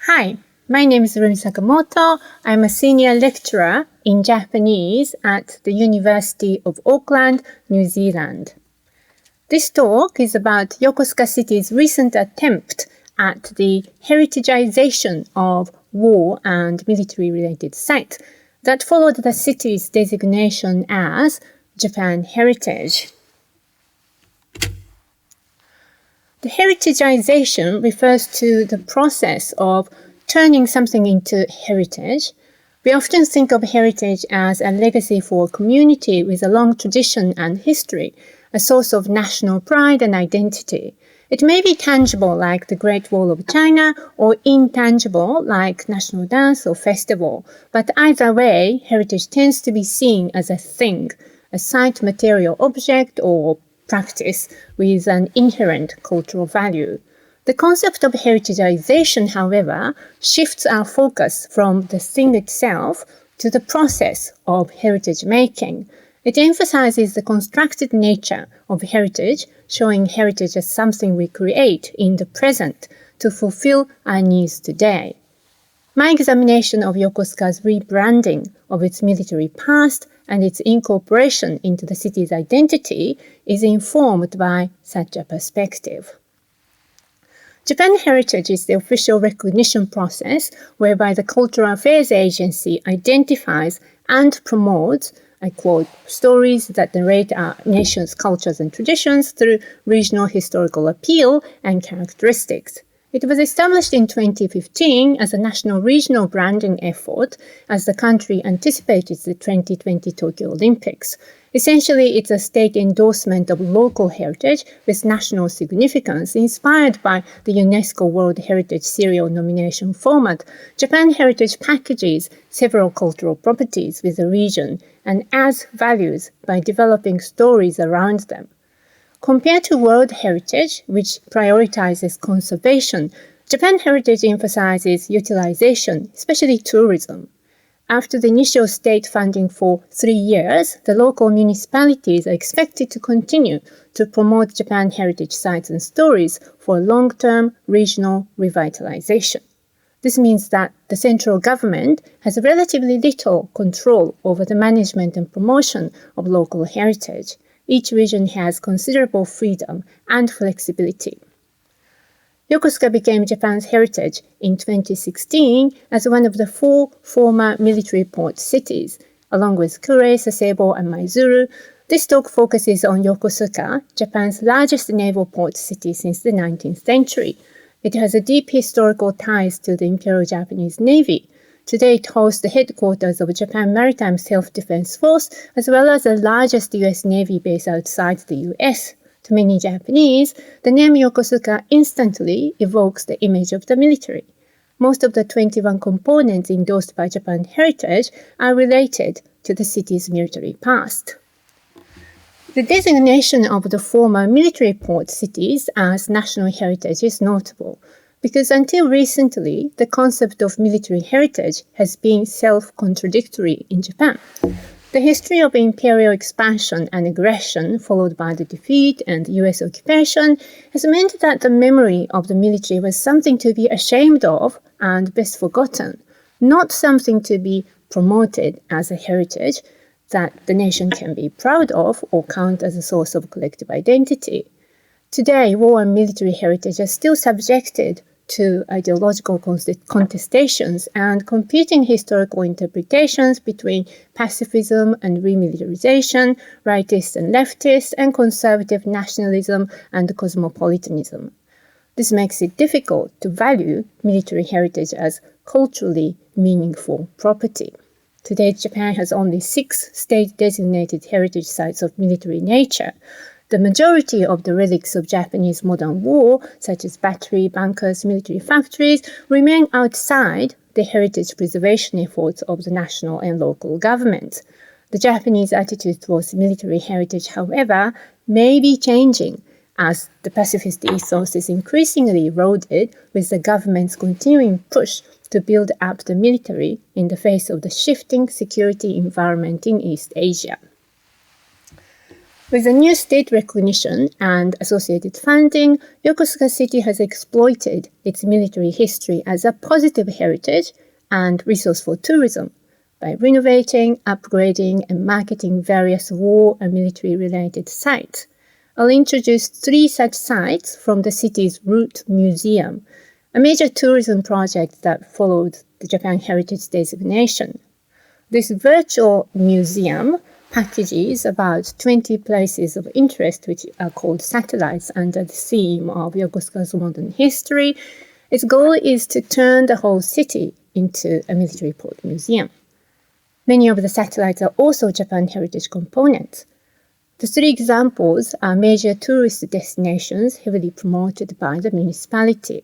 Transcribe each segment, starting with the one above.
Hi, my name is Sakamoto. I'm a senior lecturer in Japanese at the University of Auckland, New Zealand. This talk is about Yokosuka City's recent attempt at the heritageization of war and military-related sites that followed the city's designation as Japan Heritage. The heritageization refers to the process of turning something into heritage. We often think of heritage as a legacy for a community with a long tradition and history, a source of national pride and identity. It may be tangible like the Great Wall of China or intangible like national dance or festival, but either way, heritage tends to be seen as a thing, a site material object or practice with an inherent cultural value. The concept of heritageization, however, shifts our focus from the thing itself to the process of heritage making. It emphasizes the constructed nature of heritage, showing heritage as something we create in the present to fulfill our needs today. My examination of Yokosuka's rebranding of its military past and its incorporation into the city's identity is informed by such a perspective. Japan Heritage is the official recognition process whereby the Cultural Affairs Agency identifies and promotes, I quote, stories that narrate our nation's cultures and traditions through regional historical appeal and characteristics. It was established in 2015 as a national regional branding effort as the country anticipated the 2020 Tokyo Olympics. Essentially, it's a state endorsement of local heritage with national significance inspired by the UNESCO World Heritage serial nomination format. Japan Heritage packages several cultural properties with the region and adds values by developing stories around them. Compared to World Heritage, which prioritizes conservation, Japan Heritage emphasizes utilization, especially tourism. After the initial state funding for 3 years, the local municipalities are expected to continue to promote Japan Heritage sites and stories for long-term regional revitalization. This means that the central government has relatively little control over the management and promotion of local heritage. Each region has considerable freedom and flexibility. Yokosuka became Japan's heritage in 2016 as one of the 4 former military port cities, along with Kure, Sasebo, and Maizuru. This talk focuses on Yokosuka, Japan's largest naval port city since the 19th century. It has a deep historical ties to the Imperial Japanese Navy. Today, it hosts the headquarters of Japan Maritime Self-Defense Force, as well as the largest U.S. Navy base outside the U.S. To many Japanese, the name Yokosuka instantly evokes the image of the military. Most of the 21 components endorsed by Japan Heritage are related to the city's military past. The designation of the former military port cities as national heritage is notable, because until recently, the concept of military heritage has been self-contradictory in Japan. The history of imperial expansion and aggression, followed by the defeat and US occupation, has meant that the memory of the military was something to be ashamed of and best forgotten, not something to be promoted as a heritage that the nation can be proud of or count as a source of collective identity. Today, war and military heritage are still subjected to ideological contestations and competing historical interpretations between pacifism and remilitarization, rightist and leftist, and conservative nationalism and cosmopolitanism. This makes it difficult to value military heritage as culturally meaningful property. Today, Japan has only 6 state-designated heritage sites of military nature. The majority of the relics of Japanese modern war, such as battery, bunkers, military factories, remain outside the heritage preservation efforts of the national and local governments. The Japanese attitude towards military heritage, however, may be changing as the pacifist ethos is increasingly eroded with the government's continuing push to build up the military in the face of the shifting security environment in East Asia. With the new state recognition and associated funding, Yokosuka City has exploited its military history as a positive heritage and resource for tourism by renovating, upgrading, and marketing various war and military-related sites. I'll introduce 3 such sites from the city's Root Museum, a major tourism project that followed the Japan Heritage designation. This virtual museum packages about 20 places of interest, which are called satellites under the theme of Yokosuka's modern history. Its goal is to turn the whole city into a military port museum. Many of the satellites are also Japan Heritage components. The 3 examples are major tourist destinations heavily promoted by the municipality.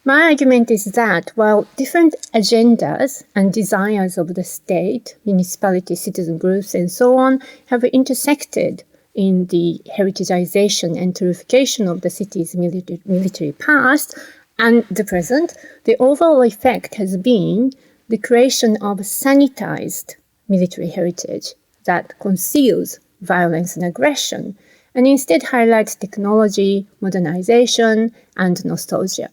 My argument is that while different agendas and desires of the state, municipality, citizen groups, and so on have intersected in the heritagization and tourification of the city's military past and the present, the overall effect has been the creation of sanitized military heritage that conceals violence and aggression and instead highlights technology, modernization, and nostalgia.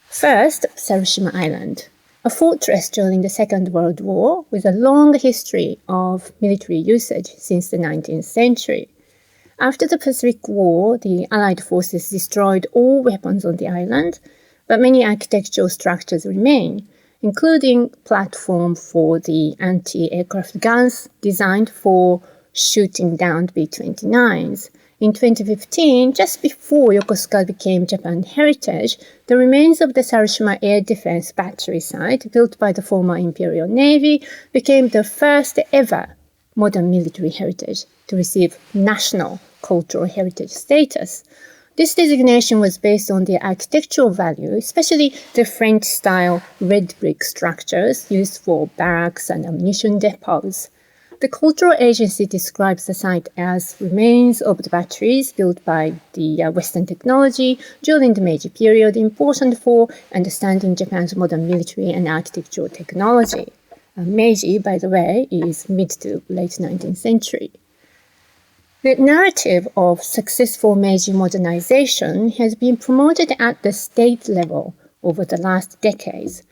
First, Sarushima Island, a fortress during the Second World War with a long history of military usage since the 19th century. After the Pacific War, the Allied forces destroyed all weapons on the island, but many architectural structures remain, including platform for the anti-aircraft guns designed for shooting down B-29s. In 2015, just before Yokosuka became Japan Heritage, the remains of the Sarushima Air Defense Battery site, built by the former Imperial Navy, became the first ever modern military heritage to receive national cultural heritage status. This designation was based on the architectural value, especially the French-style red brick structures used for barracks and ammunition depots. The cultural agency describes the site as remains of the batteries built by the Western technology during the Meiji period, important for understanding Japan's modern military and architectural technology. Meiji, by the way, is mid to late 19th century. The narrative of successful Meiji modernization has been promoted at the state level over the last decades,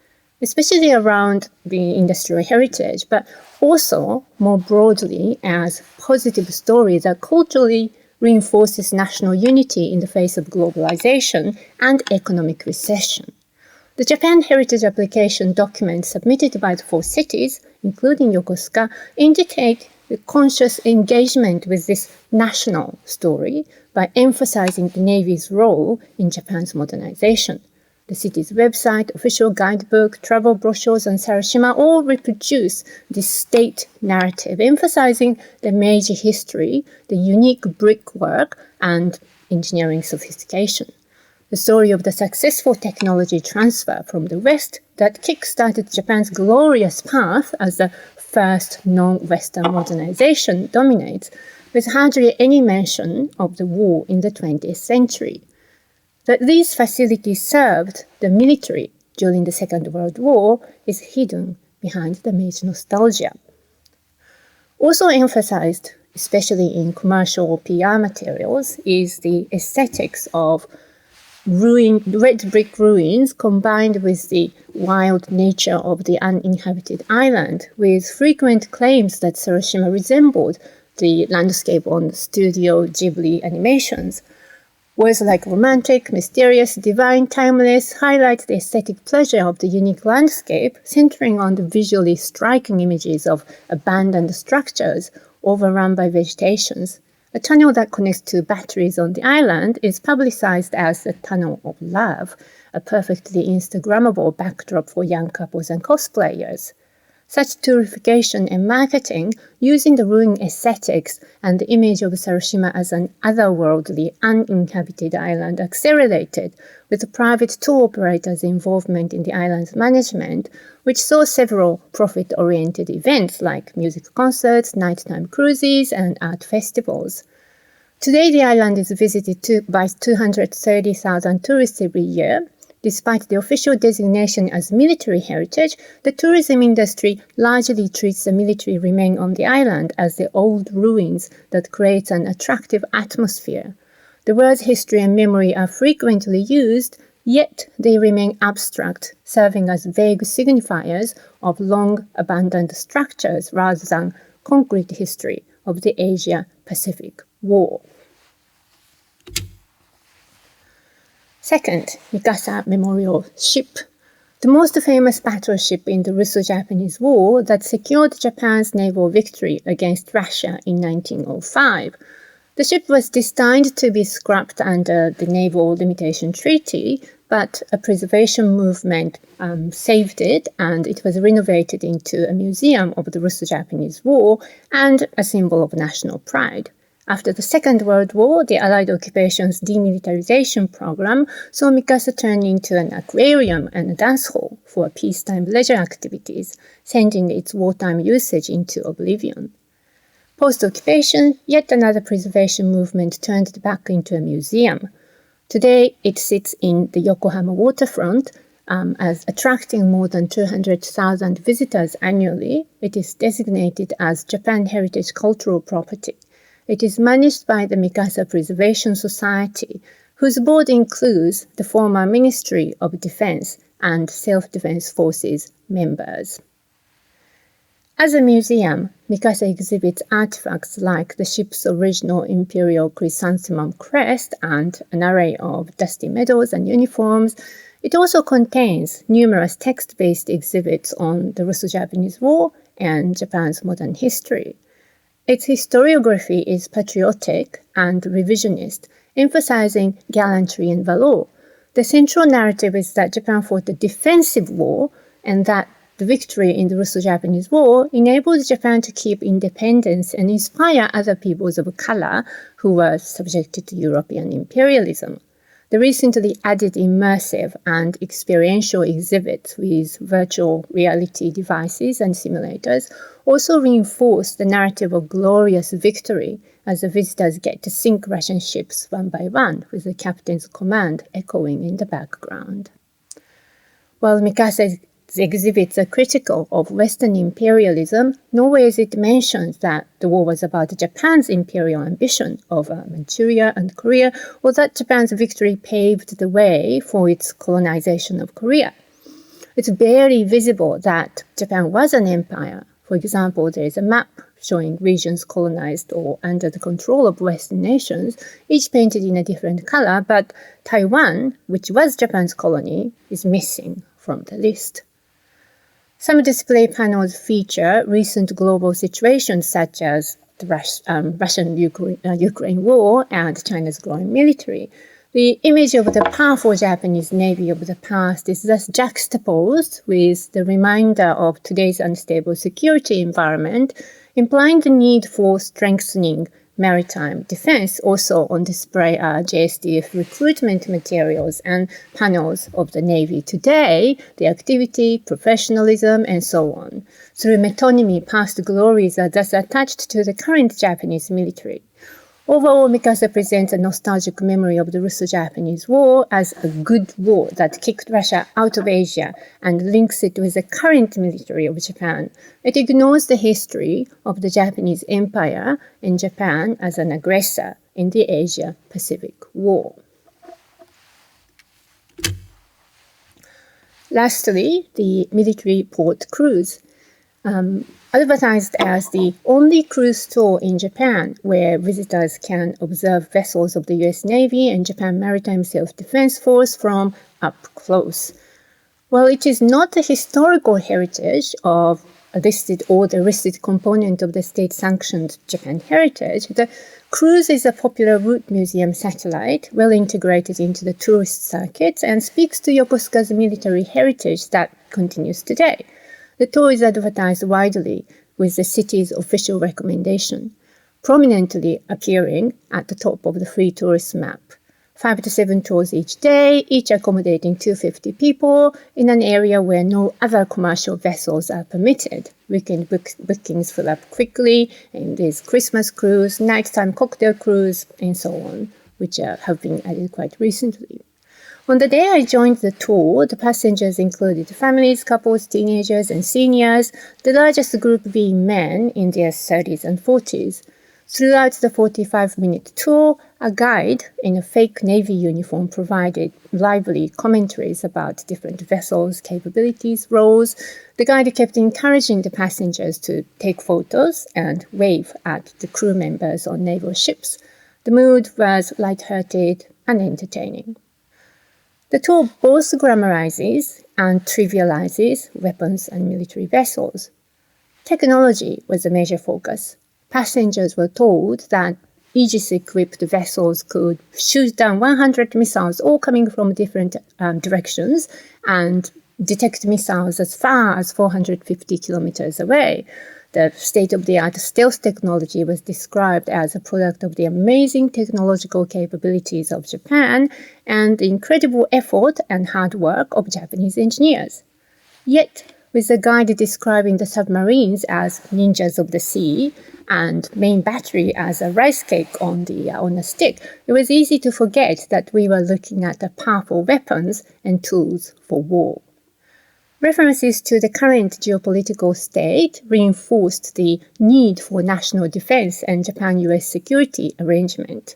especially around the industrial heritage, but also more broadly as positive story that culturally reinforces national unity in the face of globalization and economic recession. The Japan Heritage Application documents submitted by the 4 cities, including Yokosuka, indicate the conscious engagement with this national story by emphasizing the Navy's role in Japan's modernization. The city's website, official guidebook, travel brochures, and Sarushima all reproduce this state narrative, emphasizing the Meiji history, the unique brickwork, and engineering sophistication. The story of the successful technology transfer from the West that kick-started Japan's glorious path as the first non-Western modernization dominates, with hardly any mention of the war in the 20th century. That these facilities served the military during the Second World War is hidden behind the Meiji nostalgia. Also emphasized, especially in commercial PR materials, is the aesthetics of red brick ruins combined with the wild nature of the uninhabited island, with frequent claims that Sarushima resembled the landscape on Studio Ghibli animations. Words like romantic, mysterious, divine, timeless highlight the aesthetic pleasure of the unique landscape, centering on the visually striking images of abandoned structures overrun by vegetations. A tunnel that connects 2 batteries on the island is publicized as the Tunnel of Love, a perfectly Instagrammable backdrop for young couples and cosplayers. Such tourification and marketing, using the ruin aesthetics and the image of Sarushima as an otherworldly, uninhabited island, accelerated with the private tour operators' involvement in the island's management, which saw several profit-oriented events like music concerts, nighttime cruises, and art festivals. Today, the island is visited by 230,000 tourists every year, Despite the official designation as military heritage, the tourism industry largely treats the military remain on the island as the old ruins that creates an attractive atmosphere. The words history and memory are frequently used, yet they remain abstract, serving as vague signifiers of long-abandoned structures rather than concrete history of the Asia-Pacific War. Second, Mikasa Memorial Ship. The most famous battleship in the Russo-Japanese War that secured Japan's naval victory against Russia in 1905. The ship was destined to be scrapped under the Naval Limitation Treaty, but a preservation movement saved it, and it was renovated into a museum of the Russo-Japanese War and a symbol of national pride. After the Second World War, the Allied occupation's demilitarization program saw Mikasa turn into an aquarium and a dance hall for peacetime leisure activities, sending its wartime usage into oblivion. Post-occupation, yet another preservation movement turned it back into a museum. Today, it sits in the Yokohama waterfront, as attracting more than 200,000 visitors annually. It is designated as Japan Heritage Cultural Property. It is managed by the Mikasa Preservation Society, whose board includes the former Ministry of Defense and Self-Defense Forces members. As a museum, Mikasa exhibits artifacts like the ship's original imperial chrysanthemum crest and an array of dusty medals and uniforms. It also contains numerous text-based exhibits on the Russo-Japanese War and Japan's modern history. Its historiography is patriotic and revisionist, emphasizing gallantry and valor. The central narrative is that Japan fought a defensive war and that the victory in the Russo-Japanese War enabled Japan to keep independence and inspire other peoples of color who were subjected to European imperialism. The recently added immersive and experiential exhibits with virtual reality devices and simulators also reinforce the narrative of glorious victory as the visitors get to sink Russian ships one by one with the captain's command echoing in the background. While Mikasa exhibits are critical of Western imperialism, nowhere is it mentioned that the war was about Japan's imperial ambition over Manchuria and Korea, or that Japan's victory paved the way for its colonization of Korea. It's barely visible that Japan was an empire. For example, there is a map showing regions colonized or under the control of Western nations, each painted in a different color, but Taiwan, which was Japan's colony, is missing from the list. Some display panels feature recent global situations such as the Russian-Ukraine war and China's growing military. The image of the powerful Japanese Navy of the past is thus juxtaposed with the reminder of today's unstable security environment, implying the need for strengthening maritime defense. Also on display are JSDF recruitment materials and panels of the Navy today, the activity, professionalism, and so on. Through metonymy, past glories are thus attached to the current Japanese military. Overall, Mikasa presents a nostalgic memory of the Russo-Japanese War as a good war that kicked Russia out of Asia and links it with the current military of Japan. It ignores the history of the Japanese Empire and Japan as an aggressor in the Asia-Pacific War. Lastly, the military port cruise. Advertised as the only cruise store in Japan where visitors can observe vessels of the U.S. Navy and Japan Maritime Self-Defense Force from up close. While it is not the historical heritage of the listed component of the state-sanctioned Japan heritage, the cruise is a popular route museum satellite, well integrated into the tourist circuits, and speaks to Yokosuka's military heritage that continues today. The tour is advertised widely with the city's official recommendation, prominently appearing at the top of the free tourist map. 5 to 7 tours each day, each accommodating 250 people in an area where no other commercial vessels are permitted. Weekend bookings fill up quickly, and there's Christmas cruise, nighttime cocktail cruise, and so on, which have been added quite recently. On the day I joined the tour, the passengers included families, couples, teenagers, and seniors, the largest group being men in their 30s and 40s. Throughout the 45-minute tour, a guide in a fake Navy uniform provided lively commentaries about different vessels, capabilities, roles. The guide kept encouraging the passengers to take photos and wave at the crew members on naval ships. The mood was lighthearted and entertaining. The tour both glamorizes and trivializes weapons and military vessels. Technology was a major focus. Passengers were told that Aegis-equipped vessels could shoot down 100 missiles all coming from different directions and detect missiles as far as 450 kilometers away. The state-of-the-art stealth technology was described as a product of the amazing technological capabilities of Japan and the incredible effort and hard work of Japanese engineers. Yet, with the guide describing the submarines as ninjas of the sea and main battery as a rice cake on a stick, it was easy to forget that we were looking at the powerful weapons and tools for war. References to the current geopolitical state reinforced the need for national defense and Japan-US security arrangement.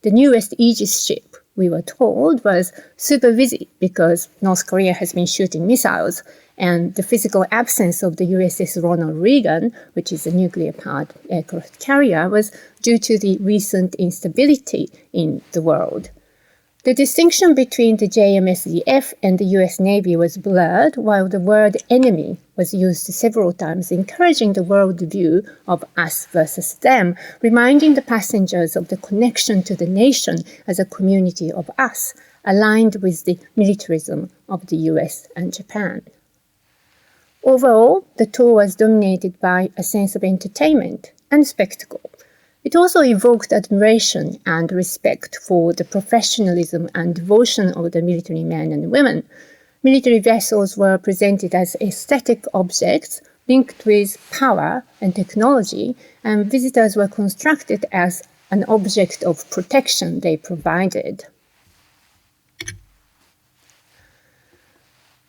The newest Aegis ship, we were told, was super busy because North Korea has been shooting missiles, and the physical absence of the USS Ronald Reagan, which is a nuclear-powered aircraft carrier, was due to the recent instability in the world. The distinction between the JMSDF and the US Navy was blurred, while the word enemy was used several times, encouraging the worldview of us versus them, reminding the passengers of the connection to the nation as a community of us, aligned with the militarism of the US and Japan. Overall, the tour was dominated by a sense of entertainment and spectacle. It also evoked admiration and respect for the professionalism and devotion of the military men and women. Military vessels were presented as aesthetic objects linked with power and technology, and visitors were constructed as an object of protection they provided.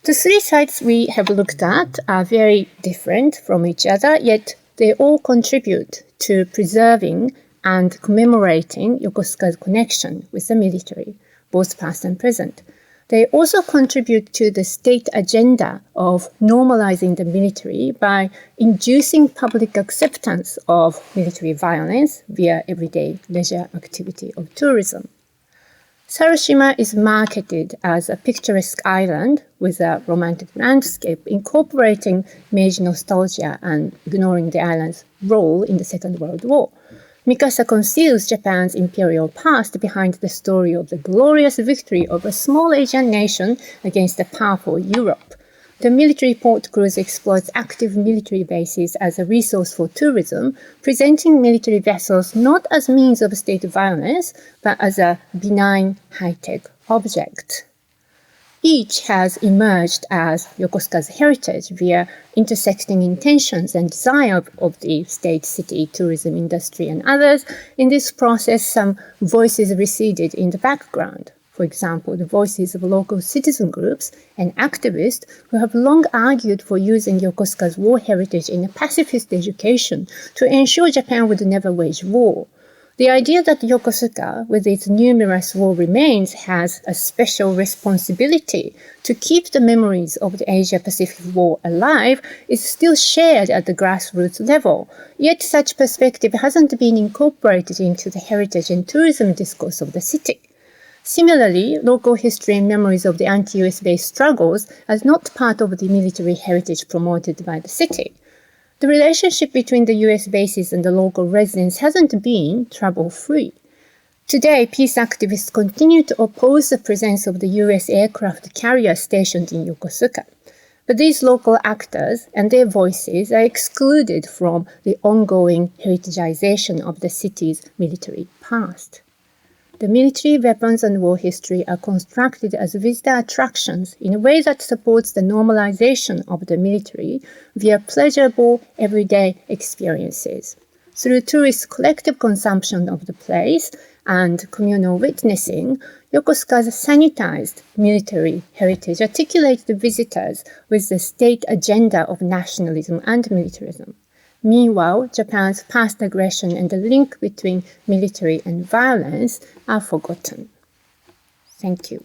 The three sites we have looked at are very different from each other, yet they all contribute to preserving and commemorating Yokosuka's connection with the military, both past and present. They also contribute to the state agenda of normalizing the military by inducing public acceptance of military violence via everyday leisure activity of tourism. Sarushima is marketed as a picturesque island with a romantic landscape, incorporating Meiji nostalgia and ignoring the island's role in the Second World War. Mikasa conceals Japan's imperial past behind the story of the glorious victory of a small Asian nation against a powerful Europe. The military port cruise exploits active military bases as a resource for tourism, presenting military vessels not as means of state violence, but as a benign high-tech object. Each has emerged as Yokosuka's heritage via intersecting intentions and desire of the state, city, tourism industry, and others. In this process, some voices receded in the background. For example, the voices of local citizen groups and activists who have long argued for using Yokosuka's war heritage in a pacifist education to ensure Japan would never wage war. The idea that Yokosuka, with its numerous war remains, has a special responsibility to keep the memories of the Asia-Pacific War alive is still shared at the grassroots level. Yet such perspective hasn't been incorporated into the heritage and tourism discourse of the city. Similarly, local history and memories of the anti-US based struggles are not part of the military heritage promoted by the city. The relationship between the US bases and the local residents hasn't been trouble-free. Today, peace activists continue to oppose the presence of the US aircraft carrier stationed in Yokosuka. But these local actors and their voices are excluded from the ongoing heritagization of the city's military past. The military, weapons, and war history are constructed as visitor attractions in a way that supports the normalization of the military via pleasurable everyday experiences. Through tourists' collective consumption of the place and communal witnessing, Yokosuka's sanitized military heritage articulated visitors with the state agenda of nationalism and militarism. Meanwhile, Japan's past aggression and the link between military and violence are forgotten. Thank you.